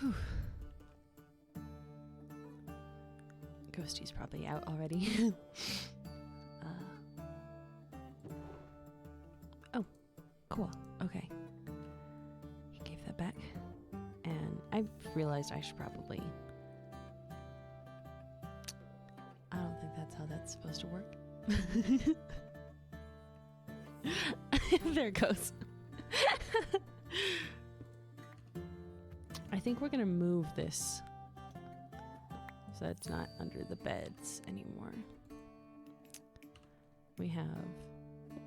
Whew. Ghosty's probably out already. Oh, cool. Okay. He gave that back. And I realized I should probably... I don't think that's how that's supposed to work. There it goes. I think we're gonna move this so it's not under the beds anymore. We have... Here,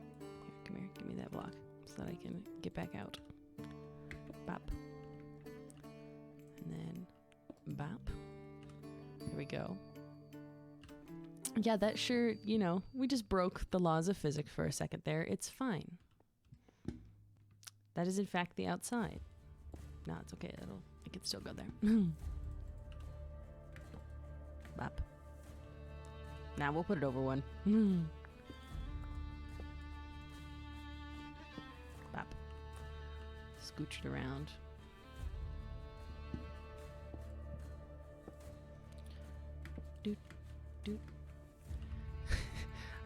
come here, give me that block so that I can get back out. Bop. And then bop. There we go. Yeah, that sure, you know, we just broke the laws of physics for a second there. It's fine. That is in fact the outside. No, it's okay. It can still go there. Bop. Now we'll put it over one. Bop. Scooch it around. Doot, doot.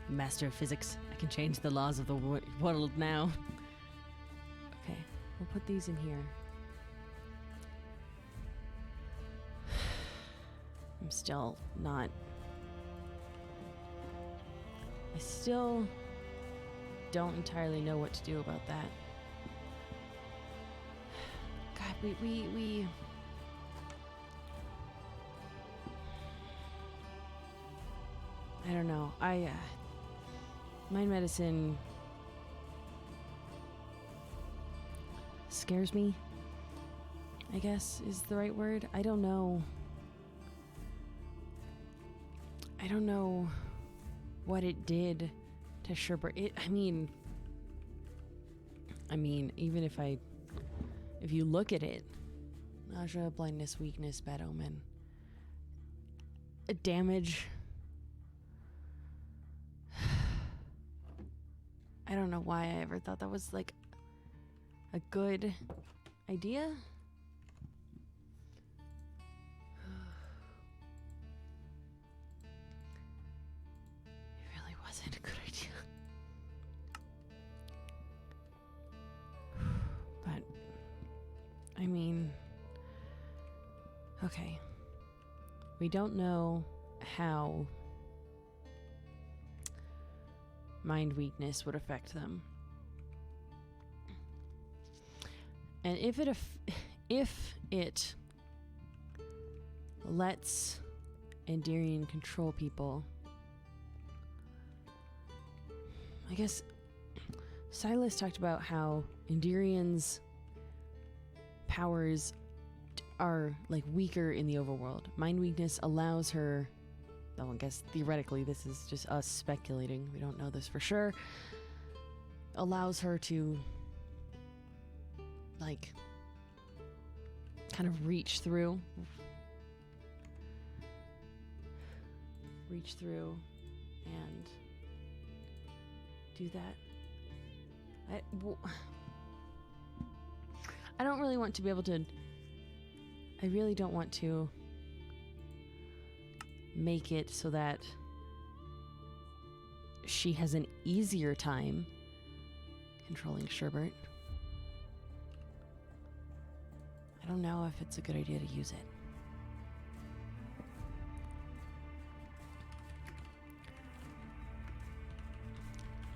Master of physics. I can change the laws of the world now. Okay, we'll put these in here. I'm still not... I still don't entirely know what to do about that. God, we... I don't know. Mind medicine scares me, I guess is the right word. I don't know what it did to Sherbert. I mean, even if you look at it, nausea, blindness, weakness, bad omen, damage. I don't know why I ever thought that was like a good idea. It really wasn't a good idea. But, I mean, okay. We don't know how mind weakness would affect them. And if it lets Endirian control people, I guess Silas talked about how Endirian's powers are like weaker in the overworld. Mind weakness allows her, though I guess theoretically this is just us speculating, we don't know this for sure, allows her to like kind of reach through and do that. I don't really want to be able to, I really don't want to make it so that she has an easier time controlling Sherbert. I don't know if it's a good idea to use it.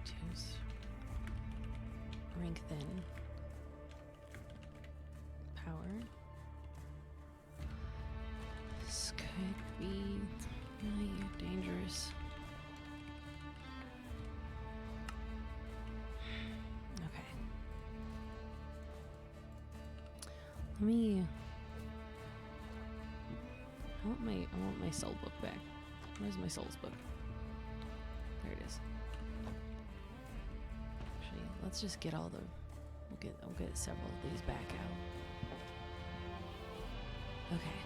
Choose strengthen power. This could be really dangerous. Okay. Let me... I want my soul book back. Where's my souls book? There it is. Actually, let's just get all the... We'll get several of these back out. Okay.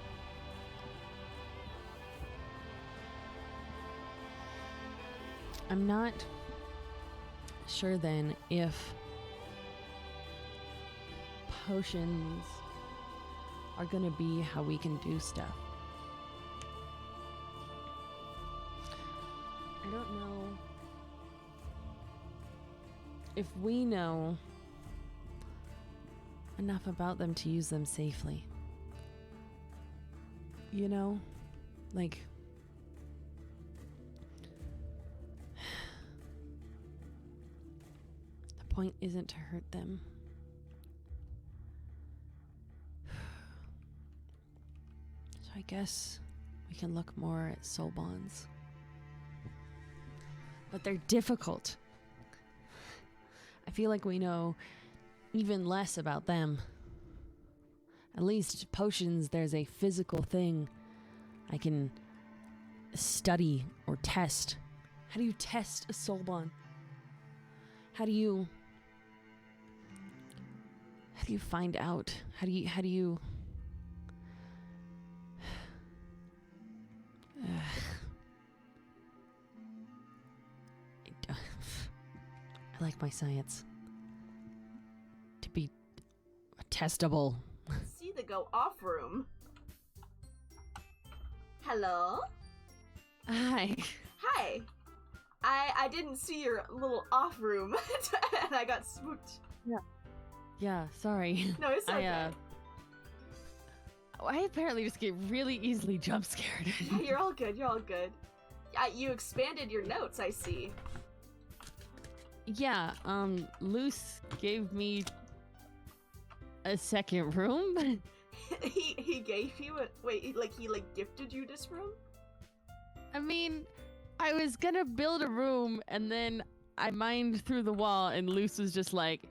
I'm not sure then if potions are gonna be how we can do stuff. I don't know if we know enough about them to use them safely. You know? Like, the point isn't to hurt them. So I guess we can look more at soul bonds. But they're difficult. I feel like we know even less about them. At least potions, there's a physical thing I can study or test. How do you test a soul bond? How do you find out? How do you I like my science to be testable. See the go off room. Hello? Hi. Hi. I didn't see your little off room and I got spooked. Yeah, sorry. No, it's okay. I apparently just get really easily jump scared. Yeah, you're all good. You're all good. You expanded your notes, I see. Yeah, Luce gave me a second room. he gave you a wait, he gifted you this room? I mean, I was gonna build a room and then I mined through the wall and Luce was just like,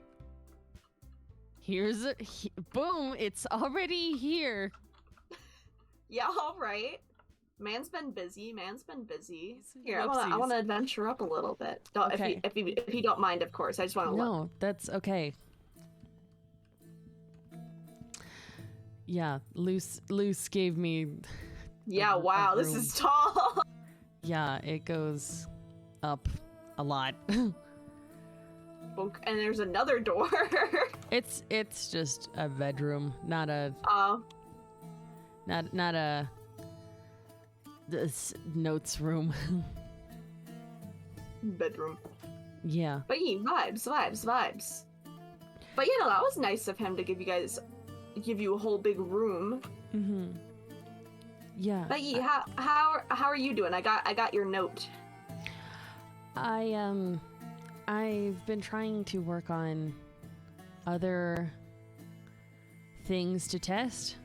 here's boom, it's already here. Yeah, all right. Man's been busy. Here, I want to adventure up a little bit. Okay. If you don't mind, of course. I just want to look. No, that's okay. Yeah, Luce gave me. Yeah, wow, this is tall. Yeah, it goes up a lot. And there's another door. It's just a bedroom, not a. Not a. This notes room. Bedroom. Yeah. But yeah, vibes. But you know, that was nice of him to give you a whole big room. Mm-hmm. Yeah. But yeah, how are you doing? I got your note. I've been trying to work on other things to test.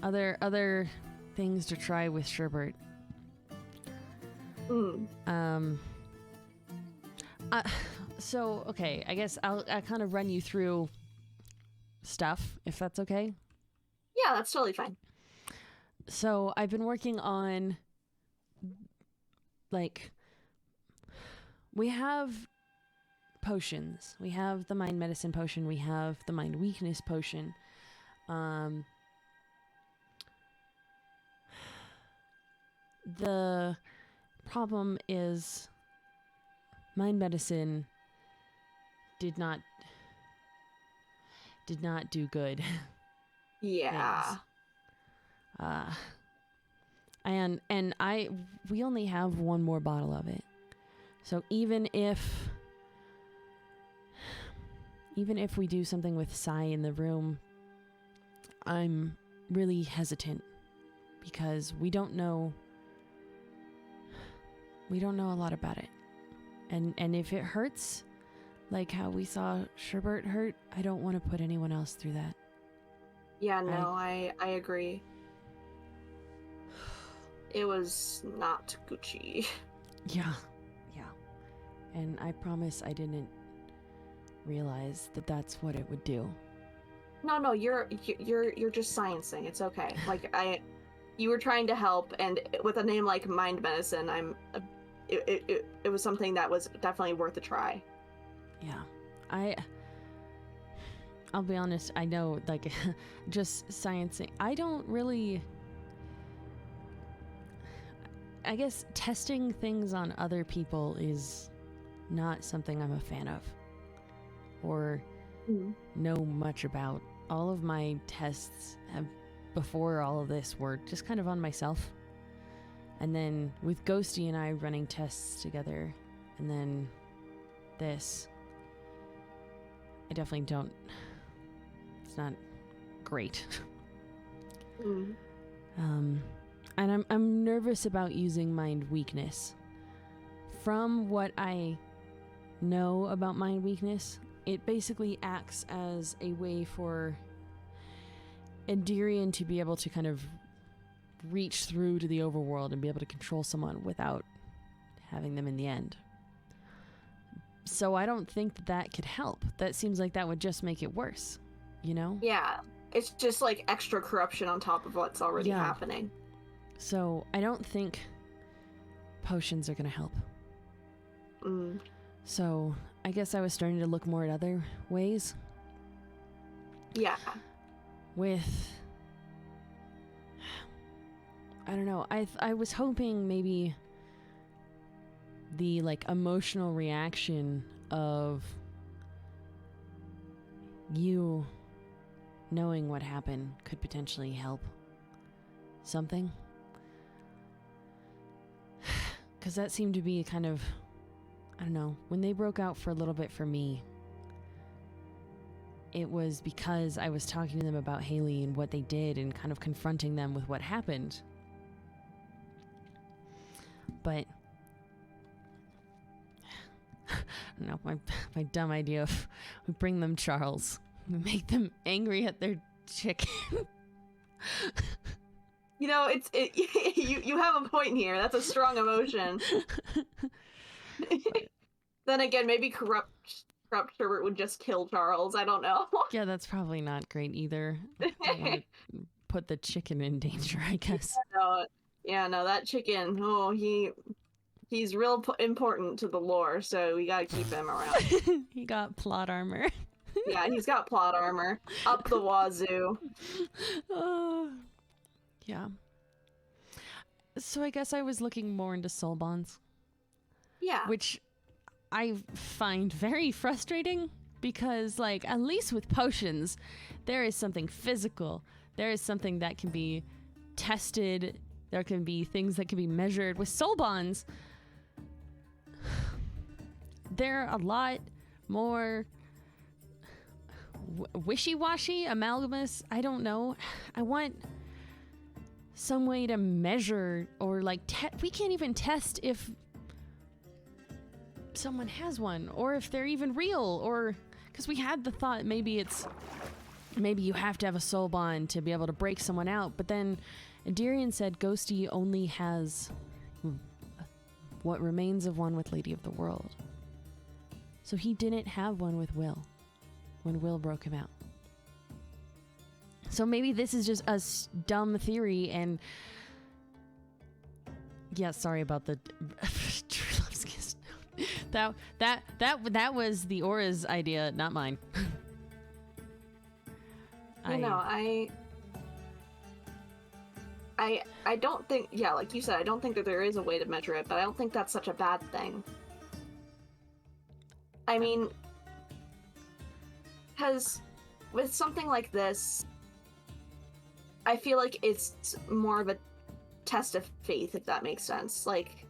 Other things to try with Sherbert. So okay, I guess I'll kind of run you through stuff if that's okay. Yeah, that's totally fine. So I've been working on, like, we have potions. We have the mind medicine potion. We have the mind weakness potion. The problem is mind medicine did not do good. Yeah. And we only have one more bottle of it. So even if we do something with Sai in the room, I'm really hesitant because we don't know a lot about it. And if it hurts, like how we saw Sherbert hurt, I don't want to put anyone else through that. Yeah, no, I agree. It was not Gucci. Yeah. And I promise I didn't realize that that's what it would do. No, you're just sciencing. It's okay. Like you were trying to help, and with a name like Mind Medicine, it was something that was definitely worth a try. Yeah, I'll be honest. I know, like, just sciencing. I don't really. I guess testing things on other people is not something I'm a fan of, or know much about. All of my tests have, before all of this, were just kind of on myself. And then with Ghosty and I running tests together, and then this, I definitely don't. It's not great. And I'm nervous about using mind weakness. From what I know about mind weakness, it basically acts as a way for Endirian to be able to kind of reach through to the overworld and be able to control someone without having them in the end. So I don't think that could help. That seems like that would just make it worse, you know? Yeah, it's just like extra corruption on top of what's already happening. So I don't think potions are going to help. So I guess I was starting to look more at other ways. Yeah. I don't know. I was hoping maybe the like emotional reaction of you knowing what happened could potentially help something. Because that seemed to be kind of, I don't know, when they broke out for a little bit for me, it was because I was talking to them about Haley and what they did and kind of confronting them with what happened. But I don't know, my dumb idea of we bring them Charles, we make them angry at their chicken. You know, you have a point here. That's a strong emotion. Then again, maybe corrupt Sherbert would just kill Charles. I don't know. Yeah, that's probably not great either. Put the chicken in danger, I guess. Yeah, no, that chicken. Oh, he's real important to the lore, so we gotta keep him around. He got plot armor. Yeah, he's got plot armor up the wazoo. Yeah. So I guess I was looking more into soul bonds. Yeah. Which I find very frustrating because, like, at least with potions, there is something physical. There is something that can be tested. There can be things that can be measured. With soul bonds, they're a lot more wishy-washy, amalgamous. I don't know. I want some way to measure or like we can't even test if someone has one or if they're even real, or because we had the thought maybe you have to have a soul bond to be able to break someone out, but then Endirian said Ghosty only has what remains of one with Lady of the World. So he didn't have one with Will when Will broke him out. So maybe this is just a dumb theory, and yeah, sorry about the True Love's Kiss. That was the Aura's idea, not mine. I don't think, yeah, like you said, I don't think that there is a way to measure it, but I don't think that's such a bad thing. I mean, because with something like this, I feel like it's more of a test of faith, if that makes sense. Like,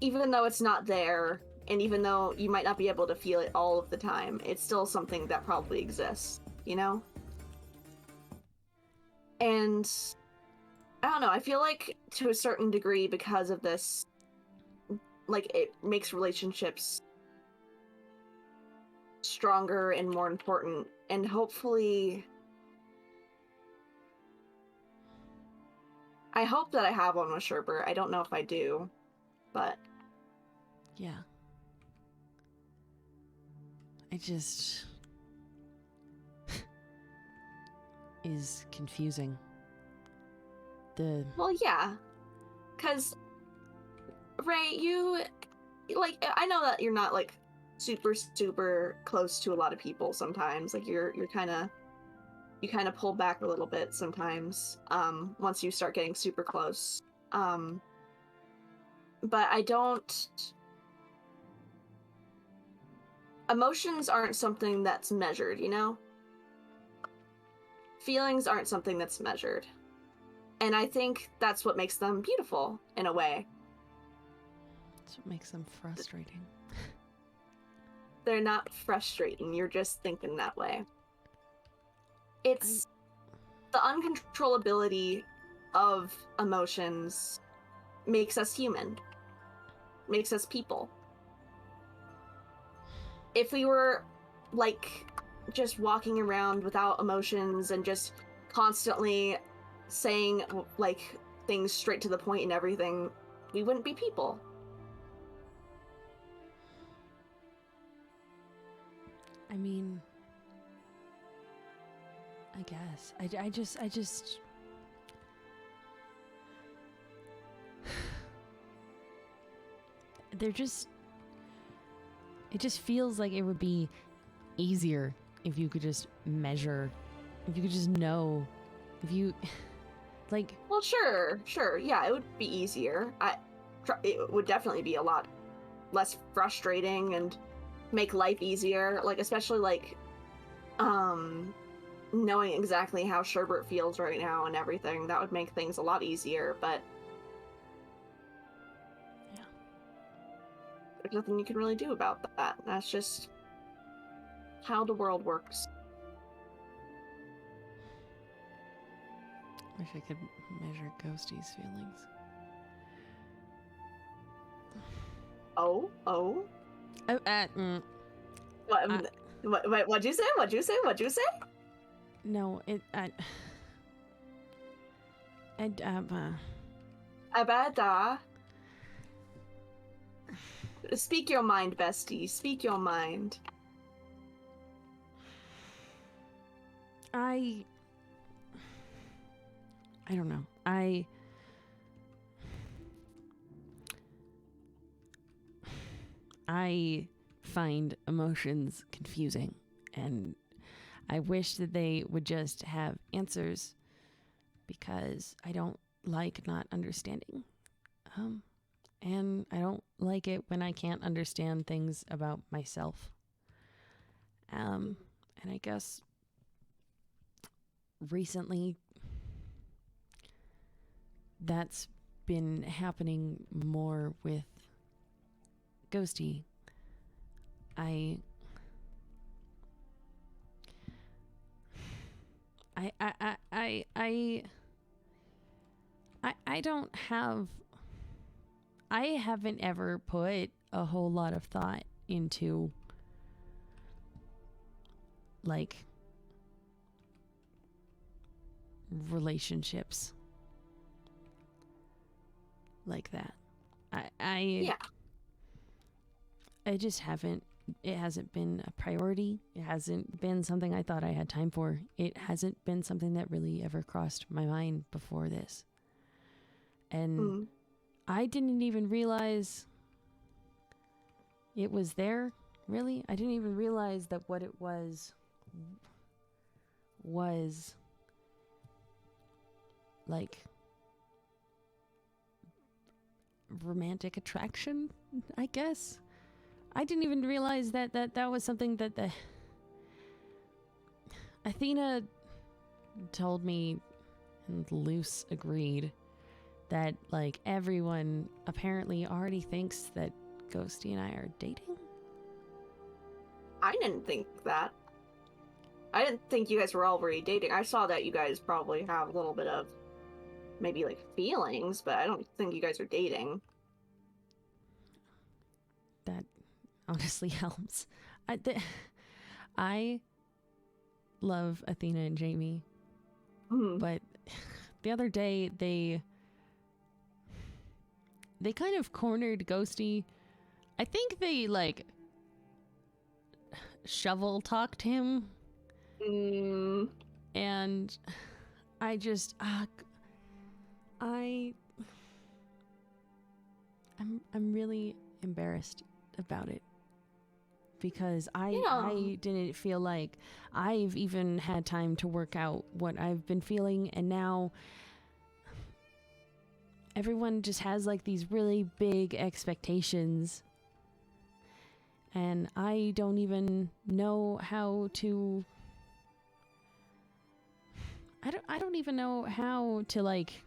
even though it's not there, and even though you might not be able to feel it all of the time, it's still something that probably exists, you know? And I don't know, I feel like to a certain degree, because of this, like, it makes relationships stronger and more important, and hopefully I hope that I have one with Sherbert. I don't know if I do, but yeah, it just is confusing. Well, yeah, because Ray, you, like, I know that you're not like super close to a lot of people sometimes. Like, you kind of pull back a little bit sometimes once you start getting super close. But I don't emotions aren't something that's measured, you know? Feelings aren't something that's measured. And I think that's what makes them beautiful, in a way. That's what makes them frustrating. They're not frustrating, you're just thinking that way. It's the uncontrollability of emotions makes us human, makes us people. If we were, like, just walking around without emotions and just constantly saying, like, things straight to the point and everything, we wouldn't be people. I mean, I guess. I just... They're just... It just feels like it would be easier if you could just measure, if you could just know, if you... Like... Well, sure, yeah, it would be easier. It would definitely be a lot less frustrating and make life easier, like, especially, like, knowing exactly how Sherbert feels right now and everything. That would make things a lot easier, but Yeah. there's nothing you can really do about that. That's just how the world works. Wish I could measure Ghosty's feelings. Oh? Oh, What'd you say? What'd you say? no, Abada. Speak your mind, bestie. Speak your mind. I don't know. I find emotions confusing, and I wish that they would just have answers, because I don't like not understanding. And I don't like it when I can't understand things about myself. And I guess recently that's been happening more with Ghosty. I don't have... I haven't ever put a whole lot of thought into, like, relationships like that. Yeah. I just haven't. It hasn't been a priority. It hasn't been something I thought I had time for. It hasn't been something that really ever crossed my mind before this. And I didn't even realize it was there, really. I didn't even realize that what it was like romantic attraction, I guess. I didn't even realize that was something that the Athena told me, and Luce agreed, that, like, everyone apparently already thinks that Ghosty and I are dating. I didn't think that. I didn't think you guys were already dating. I saw that you guys probably have a little bit of maybe, like, feelings, but I don't think you guys are dating. That honestly helps. I love Athena and Jamie, but the other day they kind of cornered Ghosty. I think they, like, shovel talked him. And I just I'm really embarrassed about it, because I didn't feel like I've even had time to work out what I've been feeling, and now everyone just has, like, these really big expectations, And I don't even know how to... I don't even know how to, like,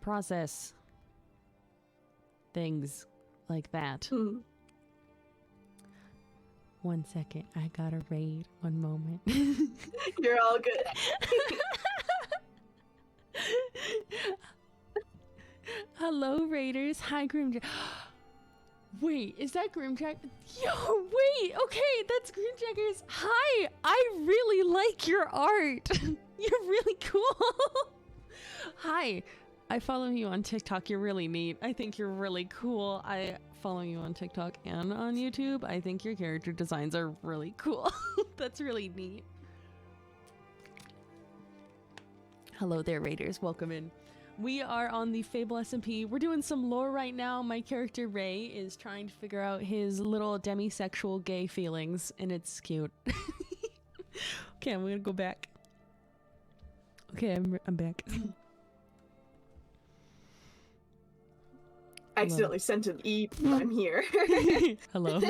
process things like that. Hmm. 1 second, I gotta raid. 1 moment. You're all good. Hello, raiders. Hi, Grimjack. Wait, is that Grimjack? Yo, wait. Okay, that's Grimjackers. Hi, I really like your art. You're really cool. Hi, I follow you on TikTok. You're really neat. I think you're really cool. I follow you on TikTok and on YouTube. I think your character designs are really cool. That's really neat. Hello there, raiders. Welcome in. We are on the FableSMP. We're doing some lore right now. My character Ray is trying to figure out his little demisexual gay feelings, and it's cute. Okay, I'm gonna go back. Okay, I'm back. I accidentally sent an E. I'm here. Hello.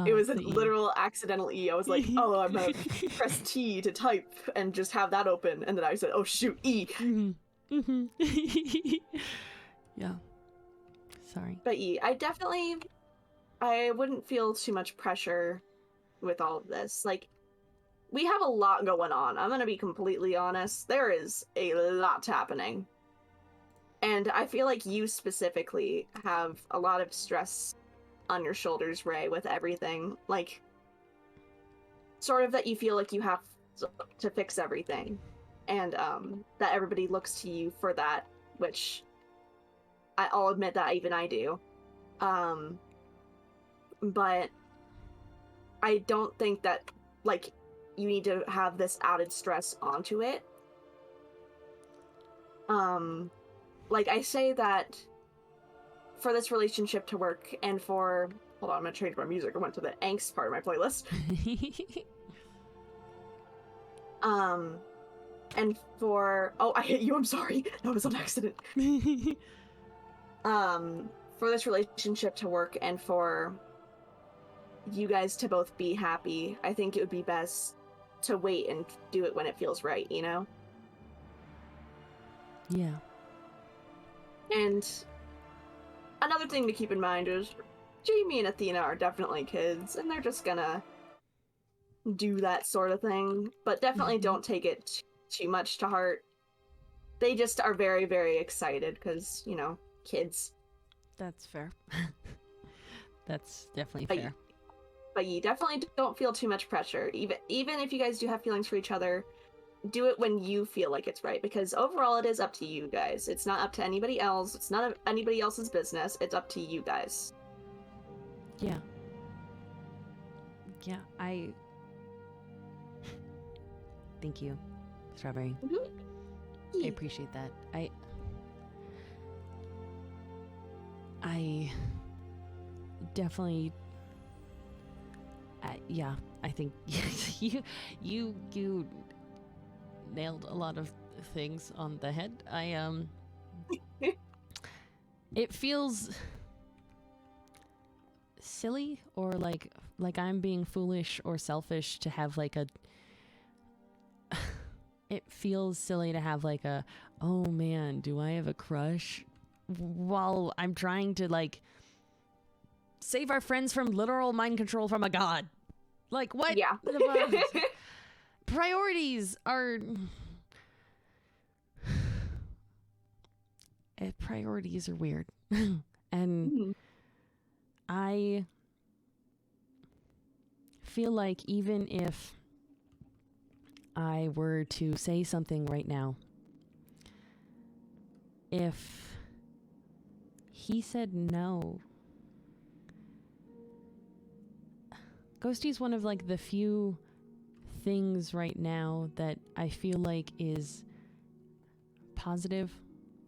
It was a the E. literal accidental E. I was like, oh, I'm gonna press T to type and just have that open, and then I said, oh shoot, E. Yeah. Sorry. But E, I wouldn't feel too much pressure with all of this. Like, we have a lot going on. I'm gonna be completely honest. There is a lot happening. And I feel like you specifically have a lot of stress on your shoulders, Ray, with everything. Like, sort of that you feel like you have to fix everything. And that everybody looks to you for that, which I'll admit that even I do. But I don't think that, like, you need to have this added stress onto it. Like, I say that for this relationship to work and for... Hold on, I'm gonna change my music. I went to the angst part of my playlist. And for... Oh, I hit you, I'm sorry. That was an accident. For this relationship to work and for you guys to both be happy, I think it would be best to wait and do it when it feels right, you know? Yeah. And another thing to keep in mind is Jamie and Athena are definitely kids, and they're just gonna do that sort of thing, but definitely don't take it too much to heart. They just are very, very excited because, you know, kids. That's fair. That's definitely fair. But you definitely don't feel too much pressure. Even if you guys do have feelings for each other, do it when you feel like it's right, because overall it is up to you guys. It's not up to anybody else. It's not anybody else's business. It's up to you guys. Yeah. Yeah, Thank you, Strawberry. Mm-hmm. I appreciate that. I definitely... yeah, I think you nailed a lot of things on the head. It feels silly or like I'm being foolish or selfish to have like a... It feels silly to have like a, oh man, do I have a crush? While I'm trying to like save our friends from literal mind control from a god. Like, what? Yeah. Priorities are... Priorities are weird. And I feel like even if I were to say something right now, if he said no... Ghosty's one of like the few things right now that I feel like is positive,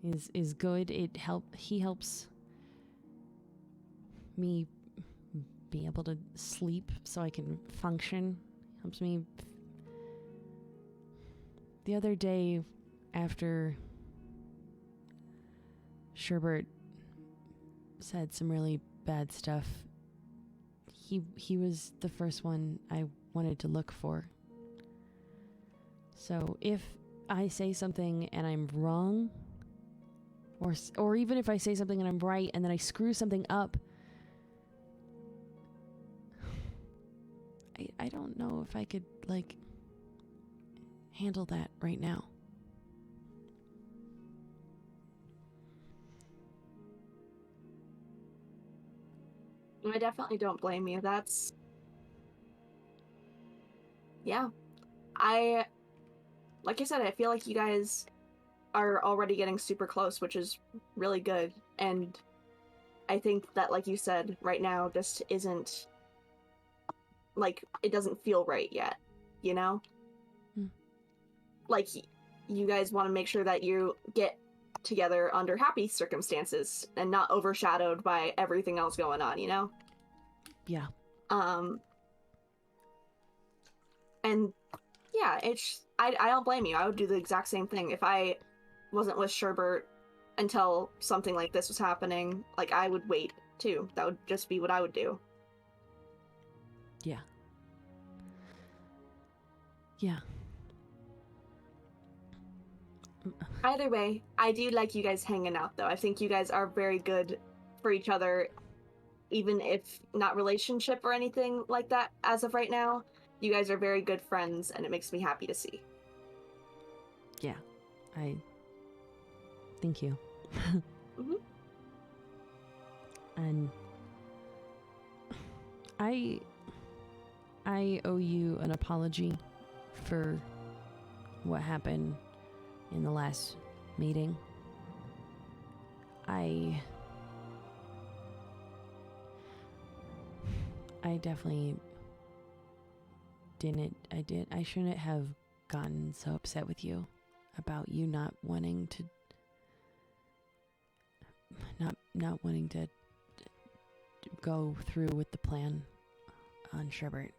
is good. He helps me be able to sleep so I can function. Helps me. The other day after Sherbert said some really bad stuff, he was the first one I wanted to look for. So if I say something and I'm wrong, or even if I say something and I'm right and then I screw something up, I don't know if I could, like, handle that right now. I definitely don't blame you. That's... Yeah. Like I said, I feel like you guys are already getting super close, which is really good. And I think that, like you said, right now just isn't, like, it doesn't feel right yet, you know? Like, you guys want to make sure that you get together under happy circumstances and not overshadowed by everything else going on, you know? Yeah. And yeah, I don't blame you. I would do the exact same thing if I wasn't with Sherbert until something like this was happening. Like, I would wait too. That would just be what I would do. Yeah. Yeah. Either way, I do like you guys hanging out, though. I think you guys are very good for each other, even if not relationship or anything like that as of right now. You guys are very good friends, and it makes me happy to see. Yeah. Thank you. Mm-hmm. And I owe you an apology for what happened in the last meeting. I definitely I shouldn't have gotten so upset with you about you not wanting to go through with the plan on Sherbert.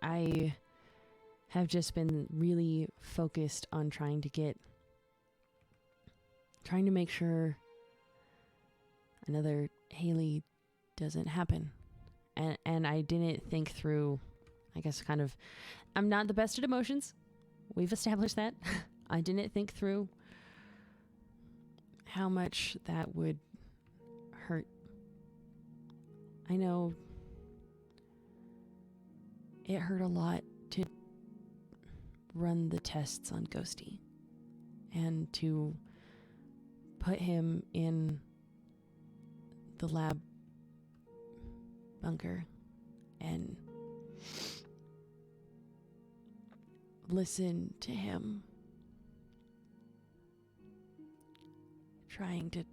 I have just been really focused on trying to make sure another Haley doesn't happen. And I didn't think through, I guess, kind of, I'm not the best at emotions. We've established that. I didn't think through how much that would hurt. I know it hurt a lot to run the tests on Ghosty and to put him in the lab bunker and listen to him trying to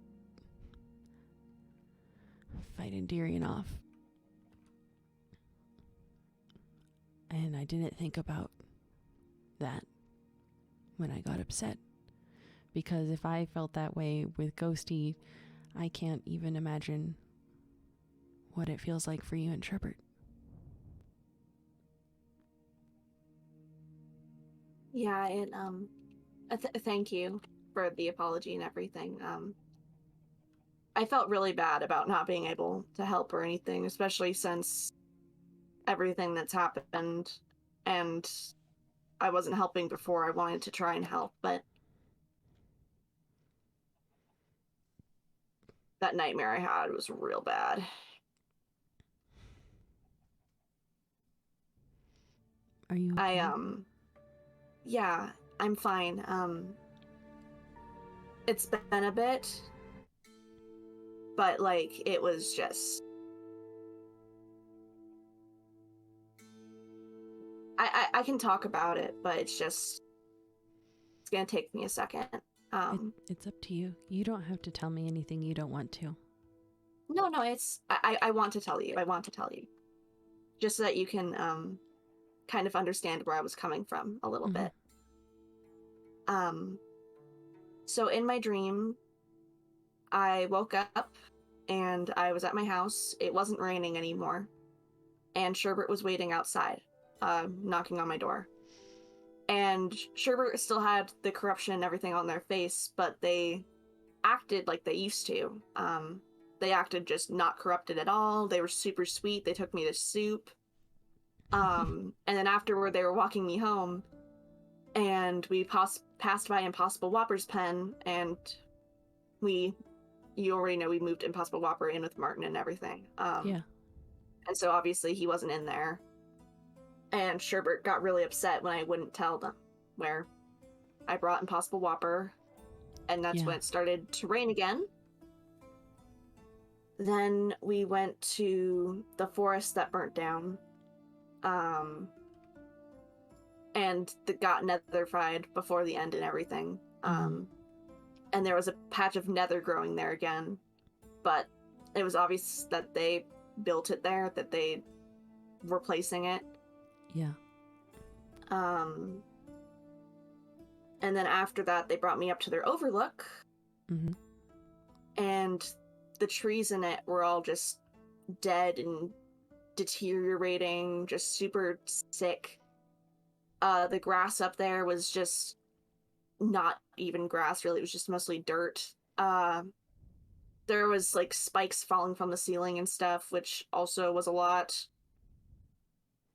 fight Endirian off. And I didn't think about that when I got upset. Because if I felt that way with Ghosty, I can't even imagine what it feels like for you and Sherbert. Yeah, thank you for the apology and everything. I felt really bad about not being able to help or anything, especially since everything that's happened, and I wasn't helping before. I wanted to try and help, but that nightmare I had was real bad. Are you okay? Yeah, I'm fine. It's been a bit, but, like, it was just... I can talk about it, but it's gonna take me a second. It's up to you. You don't have to tell me anything you don't want to. No, I want to tell you. I want to tell you. Just so that you can, kind of understand where I was coming from a little bit. So in my dream, I woke up and I was at my house. It wasn't raining anymore. And Sherbert was waiting outside, knocking on my door. And Sherbert still had the corruption and everything on their face, but they acted like they used to. They acted just not corrupted at all. They were super sweet. They took me to soup. And then afterward, they were walking me home, and we passed by Impossible Whopper's pen, and you already know we moved Impossible Whopper in with Martin and everything. Yeah. And so obviously he wasn't in there. And Sherbert got really upset when I wouldn't tell them where I brought Impossible Whopper, and that's when it started to rain again. Then we went to the forest that burnt down, and got netherfied before the end and everything. And there was a patch of nether growing there again, but it was obvious that they built it there, that they were placing it. Yeah. And then after that, they brought me up to their overlook, and the trees in it were all just dead and deteriorating, just super sick. The grass up there was just not even grass, really. It was just mostly dirt. There was like spikes falling from the ceiling and stuff, which also was a lot.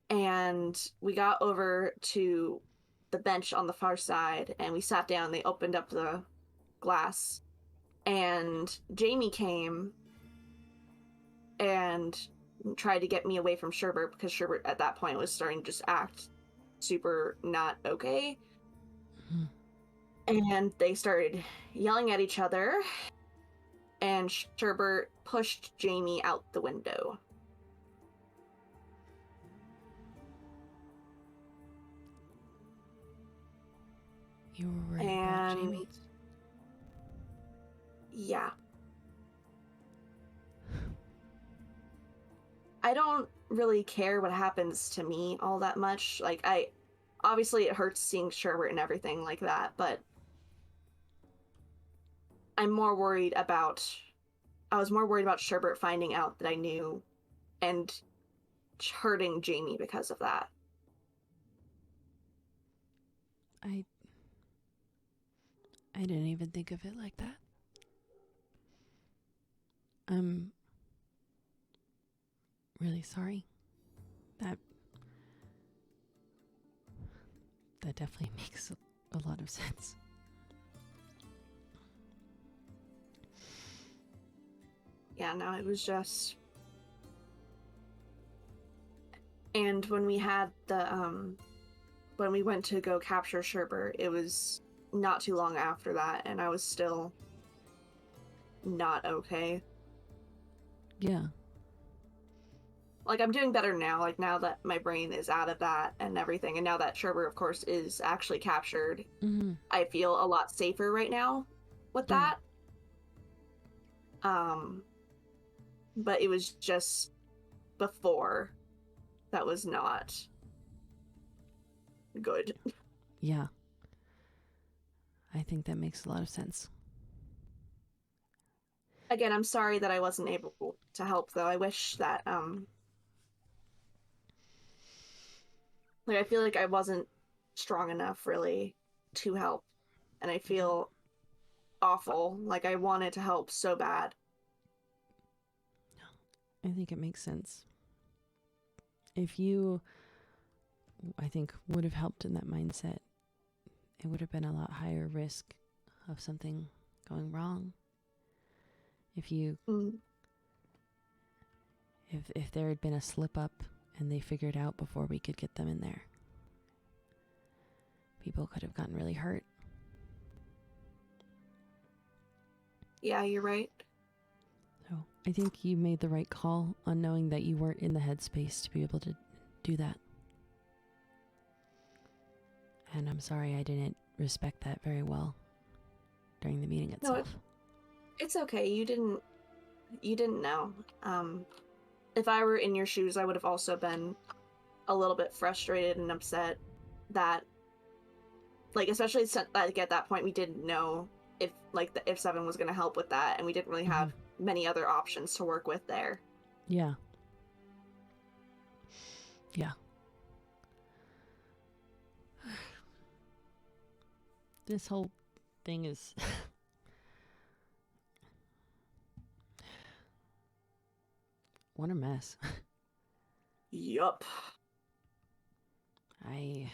And we got over to the bench on the far side, and we sat down. They opened up the glass, and Jamie came and tried to get me away from Sherbert, because Sherbert at that point was starting to just act super not okay. And they started yelling at each other, and Sherbert pushed Jamie out the window. You were worried about Jamie? Yeah. I don't really care what happens to me all that much. Like, obviously it hurts seeing Sherbert and everything like that, but I was more worried about Sherbert finding out that I knew and hurting Jamie because of that. I didn't even think of it like that. I'm really sorry. That definitely makes a lot of sense. Yeah, no, it was just... And when we had when we went to go capture Sherbert, it was not too long after that, and I was still not okay. Yeah. Like, I'm doing better now, like, now that my brain is out of that and everything, and now that Sherbert, of course, is actually captured, I feel a lot safer right now with that. But it was just before that was not good. Yeah. I think that makes a lot of sense. Again, I'm sorry that I wasn't able to help, though. I wish that, like, I feel like I wasn't strong enough, really, to help. And I feel awful. Like, I wanted to help so bad. I think it makes sense. If you, I think, would have helped in that mindset, it would have been a lot higher risk of something going wrong. If you, if there had been a slip up and they figured out before we could get them in there, people could have gotten really hurt. Yeah, you're right. So I think you made the right call on knowing that you weren't in the headspace to be able to do that. And I'm sorry I didn't respect that very well during the meeting itself. No, it's okay. You didn't know. If I were in your shoes, I would have also been a little bit frustrated and upset that, like, especially like at that point, we didn't know if if Seven was going to help with that, and we didn't really have many other options to work with there. Yeah. Yeah. This whole thing is What a mess. Yup. I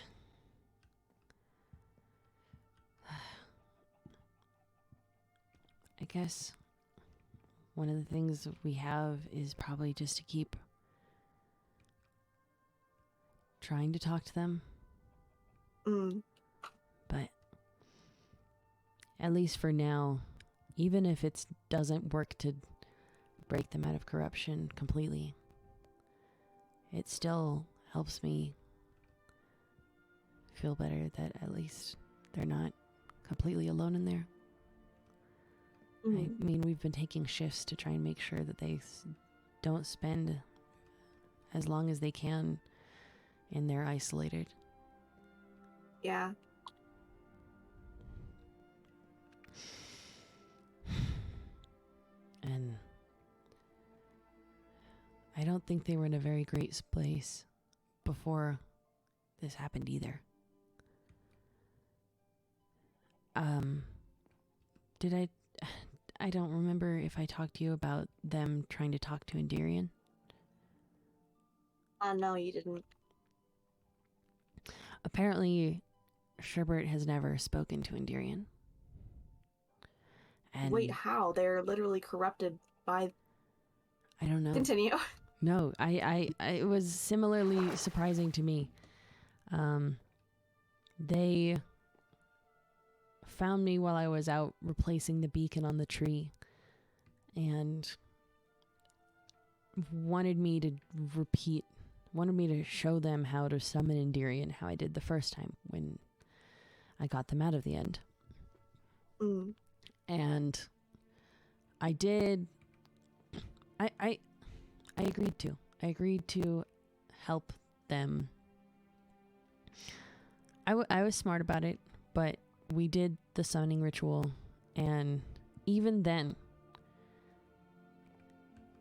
guess one of the things we have is probably just to keep trying to talk to them. But at least for now, even if it doesn't work to break them out of corruption completely, it still helps me feel better that at least they're not completely alone in there. I mean, we've been taking shifts to try and make sure that they don't spend as long as they can in there isolated. Yeah. And I don't think they were in a very great place before this happened either. Did I don't remember if I talked to you about them trying to talk to Endirian. No, you didn't. Apparently, Sherbert has never spoken to Endirian. And wait, how? They're literally corrupted by... I don't know. Continue. No, it was similarly surprising to me. They found me while I was out replacing the beacon on the tree and wanted me to show them how to summon Endirian, how I did the first time when I got them out of the end. And I did. I agreed to. I agreed to help them. I was smart about it, but we did the summoning ritual, and even then,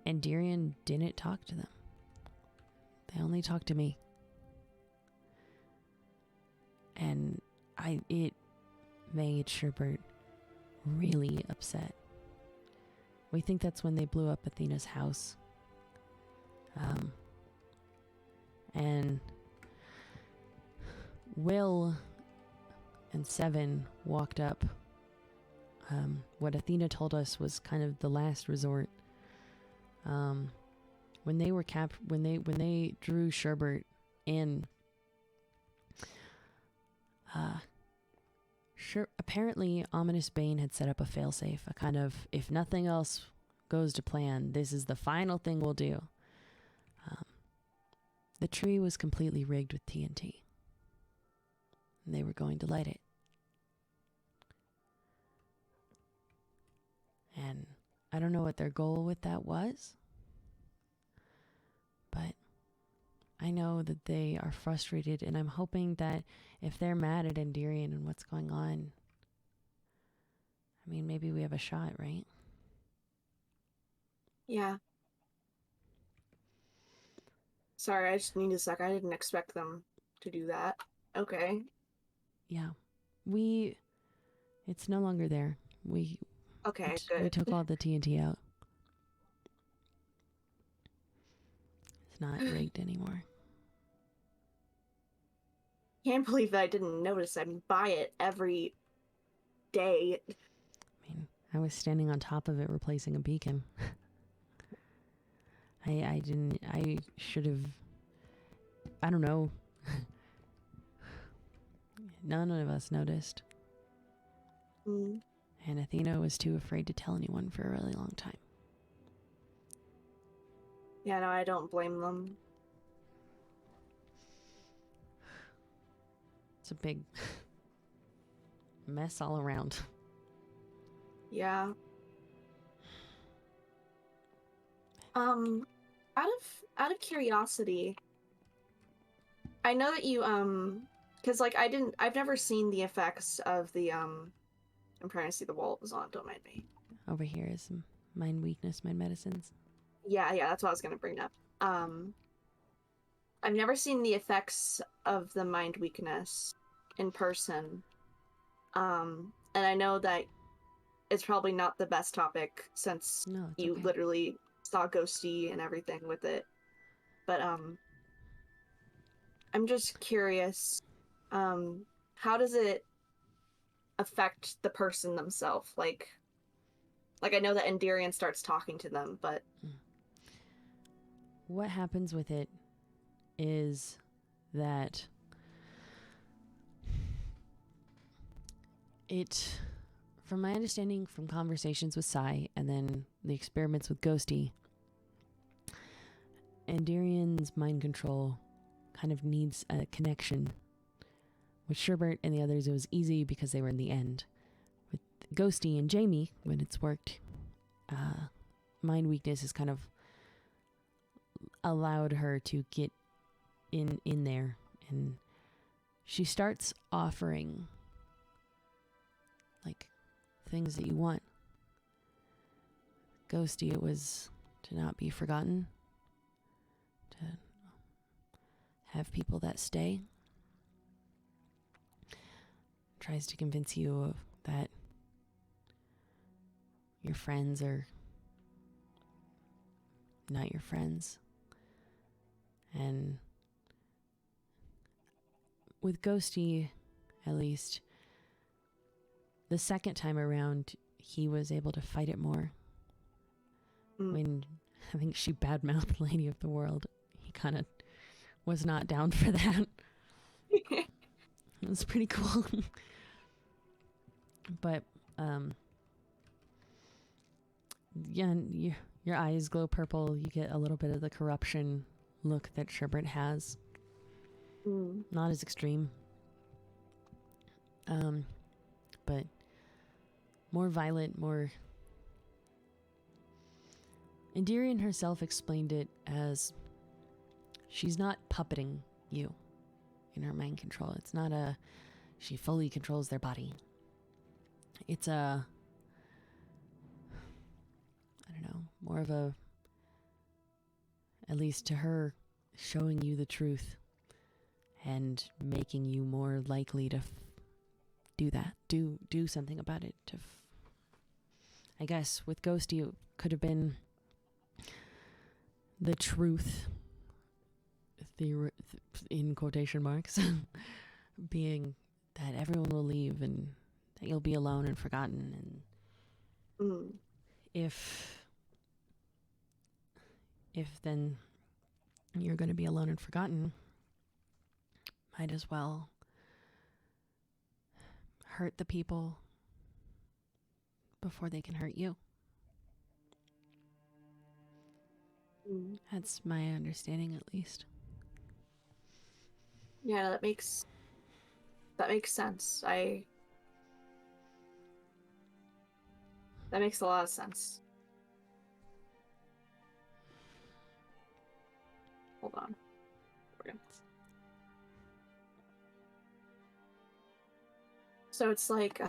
Endirian didn't talk to them. They only talked to me. And it made Sherbert really upset. We think that's when they blew up Athena's house. And Will and Seven walked up. What Athena told us was kind of the last resort. When they were when they drew Sherbert in, apparently Ominous Bane had set up a failsafe, a kind of, if nothing else goes to plan, this is the final thing we'll do. The tree was completely rigged with TNT. And they were going to light it. And I don't know what their goal with that was, but I know that they are frustrated, and I'm hoping that if they're mad at Endirian and what's going on, I mean, maybe we have a shot, right? Yeah. Sorry, I just need a sec. I didn't expect them to do that. Okay. Yeah. It's no longer there. Okay, good. We took all the TNT out. It's not rigged anymore. Can't believe that I didn't notice. I buy it every day. I mean, I was standing on top of it replacing a beacon. I should have, I don't know. None of us noticed. And Athena was too afraid to tell anyone for a really long time. Yeah, no, I don't blame them. It's a big mess all around. Yeah. Out of curiosity, I know that you because like I've never seen the effects of the I'm trying to see the wall it was on, don't mind me. Over here is some mind weakness, mind medicines. Yeah, that's what I was gonna bring up. I've never seen the effects of the mind weakness in person. And I know that it's probably not the best topic since No, it's you okay. literally saw Ghosty and everything with it. But I'm just curious, how does it affect the person themselves? Like I know that Endirian starts talking to them, but what happens with it is that it, from my understanding from conversations with Sai and then the experiments with Ghosty, Endirian's mind control kind of needs a connection. With Sherbert and the others, it was easy because they were in the end. With Ghosty and Jamie, when it's worked, mind weakness has kind of allowed her to get in there, and she starts offering like things that you want. Ghosty, it was to not be forgotten, to have people that stay. Tries to convince you that your friends are not your friends. And with Ghosty, at least, the second time around, he was able to fight it more. When I think she badmouthed Lady of the World, he kind of was not down for that. It was pretty cool. But, yeah, your eyes glow purple. You get a little bit of the corruption look that Sherbert has. Not as extreme. But more violent, more... Endirian herself explained it as she's not puppeting you in her mind control. It's not she fully controls their body. It's I don't know, more of a, at least to her, showing you the truth and making you more likely to do that, do something about it. I guess with Ghosty, it could have been the truth, in quotation marks, being that everyone will leave and that you'll be alone and forgotten, and if then you're going to be alone and forgotten, might as well hurt the people before they can hurt you. That's my understanding, at least. Yeah, that makes sense. That makes a lot of sense. Hold on. So it's like,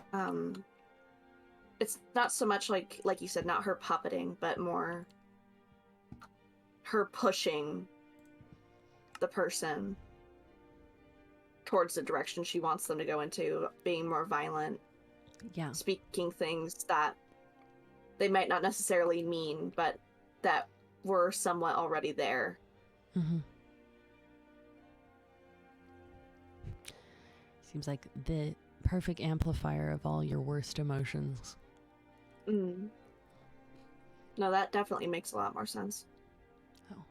it's not so much like you said, not her puppeting, but more her pushing the person towards the direction she wants them to go into, being more violent, speaking things that they might not necessarily mean, but that were somewhat already there. Seems like the perfect amplifier of all your worst emotions. No, that definitely makes a lot more sense. Oh,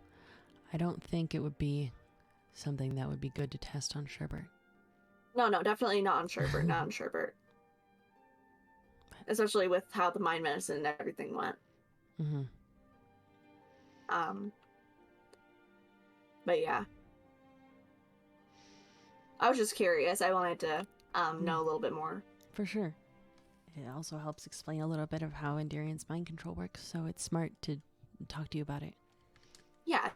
I don't think it would be something that would be good to test on Sherbert. No, definitely not on Sherbert. Not on Sherbert. Especially with how the mind medicine and everything went. But yeah. I was just curious. I wanted to know a little bit more. For sure. It also helps explain a little bit of how Endirian's mind control works, so it's smart to talk to you about it. Yeah.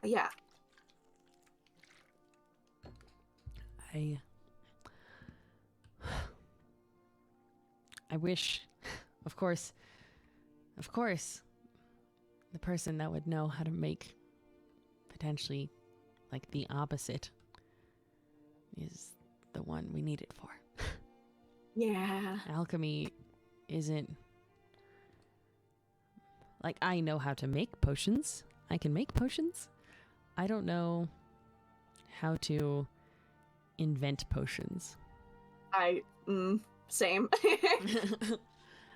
I wish, of course, the person that would know how to make potentially like the opposite is the one we need it for. Yeah. Alchemy isn't Like, I know how to make potions. I can make potions. I don't know how to invent potions. Same.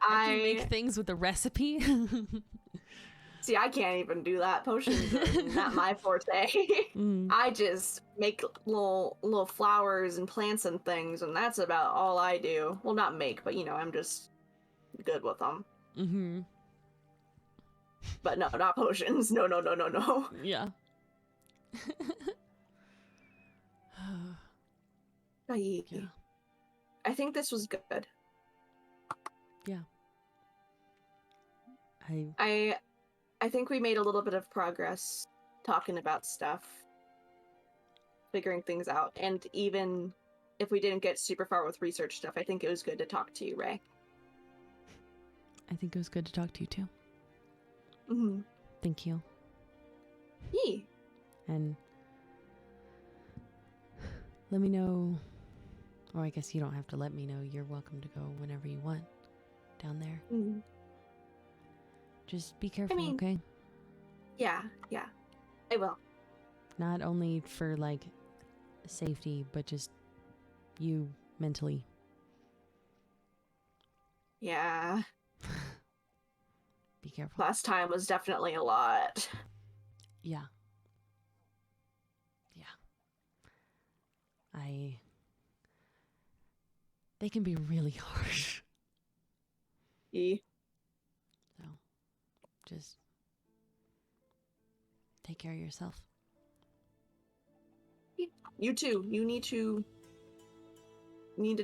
I can make things with a recipe. See, I can't even do that. Potions are not my forte. I just make little flowers and plants and things, and that's about all I do. Well, not make, but I'm just good with them. Mm-hmm. But no, not potions. No. Yeah. Yeah. I think this was good. Yeah. I think we made a little bit of progress talking about stuff, figuring things out, and even if we didn't get super far with research stuff, I think it was good to talk to you, Ray. I think it was good to talk to you too. Mm-hmm. Thank you. Yee. And let me know, or I guess you don't have to let me know. You're welcome to go whenever you want down there. Mm-hmm. Just be careful, okay? Yeah, I will. Not only for, like, safety, but just you mentally. Yeah. Be careful. Last time was definitely a lot. Yeah. They can be really harsh. Yee. So, just take care of yourself. You too. You need to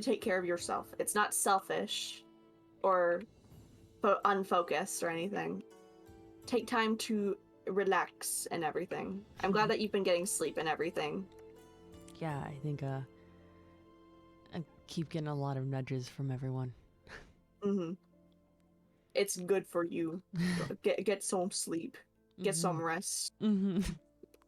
take care of yourself. It's not selfish or unfocused or anything. Take time to relax and everything. I'm glad that you've been getting sleep and everything. Yeah, I think I keep getting a lot of nudges from everyone. Mm-hmm. It's good for you. Get some sleep. Get some rest. Mm-hmm.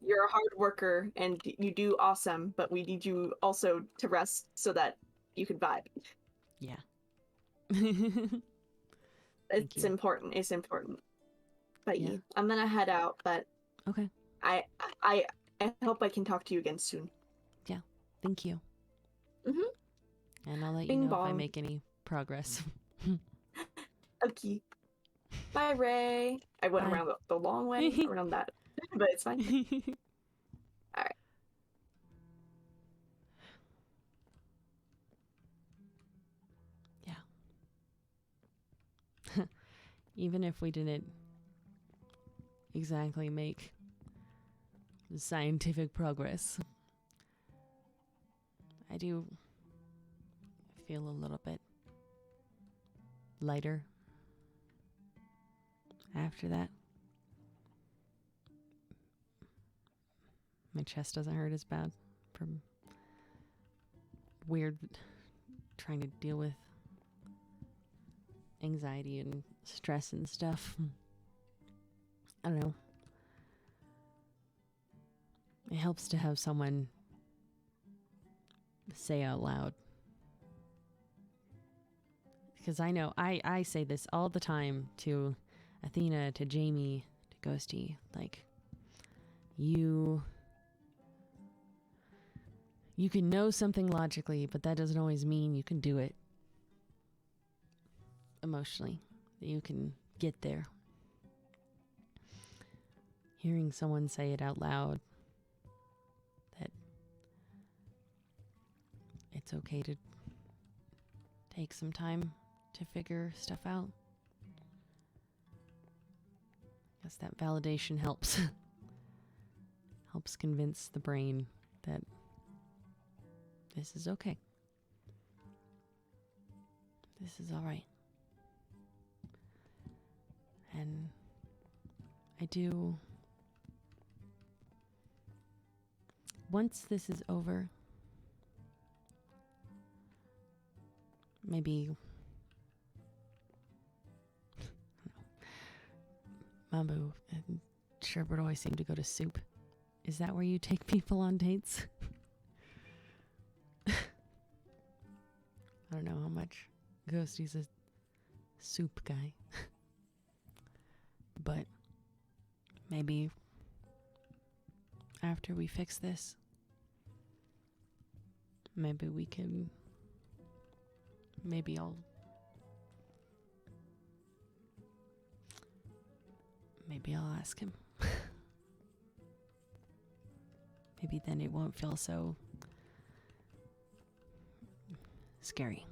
You're a hard worker and you do awesome, but we need you also to rest so that you can vibe. Yeah. It's important. It's important. But yeah. I'm gonna head out, but okay. I hope I can talk to you again soon. Yeah. Thank you. Mm-hmm. And I'll let Bing you know bong. if I make any progress. Okay. Bye, Ray. I went Bye. around the long way around that, but it's fine. All right. Yeah. Even if we didn't exactly make scientific progress, I do feel a little bit lighter after that. My chest doesn't hurt as bad from weird trying to deal with anxiety and stress and stuff. I don't know. It helps to have someone say out loud. Because I know I say this all the time to Athena, to Jamie, to Ghosty. Like, you can know something logically, but that doesn't always mean you can do it emotionally. That you can get there. Hearing someone say it out loud, that it's okay to take some time to figure stuff out. I guess that validation helps. Helps convince the brain that this is okay. This is all right. And I do... Once this is over, maybe... Mambu and Sherbert always seem to go to soup. Is that where you take people on dates? I don't know how much Ghosty's a soup guy. But maybe after we fix this, maybe we can. Maybe I'll. Maybe I'll ask him. Maybe then it won't feel so scary.